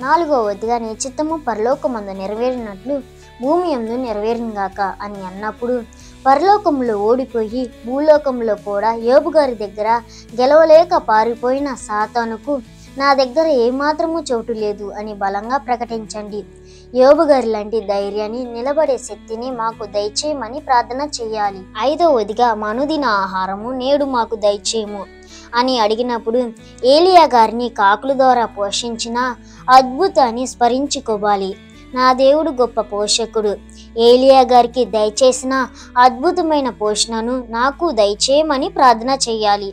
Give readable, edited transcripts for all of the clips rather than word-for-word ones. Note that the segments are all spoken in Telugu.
నాలుగవదిగా నీ చిత్తము పరలోకమందు నెరవేరినట్లు భూమి యందు నెరవేరునుగాక అని అన్నప్పుడు పరలోకంలో ఓడిపోయి భూలోకంలో కూడా యోబు గారి దగ్గర గెలవలేక పారిపోయిన సాతానుకు నా దగ్గర ఏమాత్రము చోటు లేదు అని బలంగా ప్రకటించండి. యోబు గారి లాంటి ధైర్యాన్ని, నిలబడే శక్తిని మాకు దయచేయమని ప్రార్థన చేయాలి. ఐదవదిగా అనుదిన ఆహారము నేడు మాకు దయచేయము అని అడిగినప్పుడు ఏలియా గారిని కాకుల ద్వారా పోషించిన అద్భుతాన్ని స్మరించుకోవాలి. నా దేవుడు గొప్ప పోషకుడు. ఏలియా గారికి దయచేసిన అద్భుతమైన పోషణను నాకు దయచేయమని ప్రార్థన చేయాలి.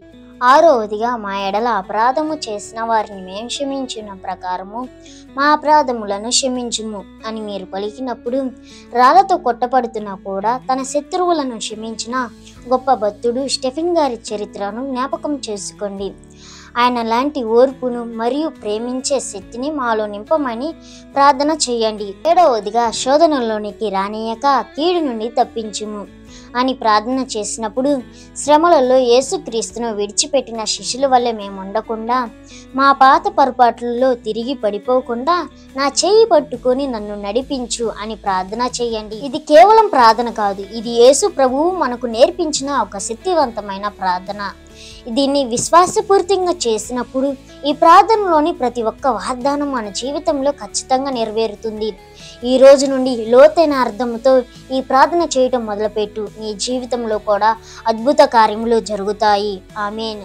ఆరవదిగా మా ఎడల అపరాధము చేసిన వారిని మేము క్షమించిన ప్రకారము మా అపరాధములను క్షమించుము అని మీరు పలికినప్పుడు రాళ్లతో కొట్టబడుతున్నా కూడా తన శత్రువులను క్షమించిన గొప్ప భక్తుడు స్టెఫెన్ గారి చరిత్రను జ్ఞాపకం చేసుకోండి. ఆయన లాంటి ఓర్పును మరియు ప్రేమించే శక్తిని మాలో నింపమని ప్రార్థన చేయండి. ఏడవదిగా శోధనలోనికి రానియక కీడు నుండి తప్పించుము అని ప్రార్థన చేసినప్పుడు శ్రమలలో యేసుక్రీస్తును విడిచిపెట్టిన శిష్యుల వల్ల మేము ఉండకుండా మా పాత పొరపాట్లలో తిరిగి పడిపోకుండా నా చేయి పట్టుకొని నన్ను నడిపించు అని ప్రార్థన చేయండి. ఇది కేవలం ప్రార్థన కాదు, ఇది యేసు ప్రభువు మనకు నేర్పించిన ఒక శక్తివంతమైన ప్రార్థన. దీన్ని విశ్వాసపూరితంగా చేసినప్పుడు ఈ ప్రార్థనలోని ప్రతి ఒక్క వాగ్దానం మన జీవితంలో ఖచ్చితంగా నెరవేరుతుంది. ఈ రోజు నుండి లోతైన అర్థంతో ఈ ప్రార్థన చేయటం మొదలుపెట్టు. నీ జీవితంలో కూడా అద్భుత కార్యములు జరుగుతాయి. ఆమేన్.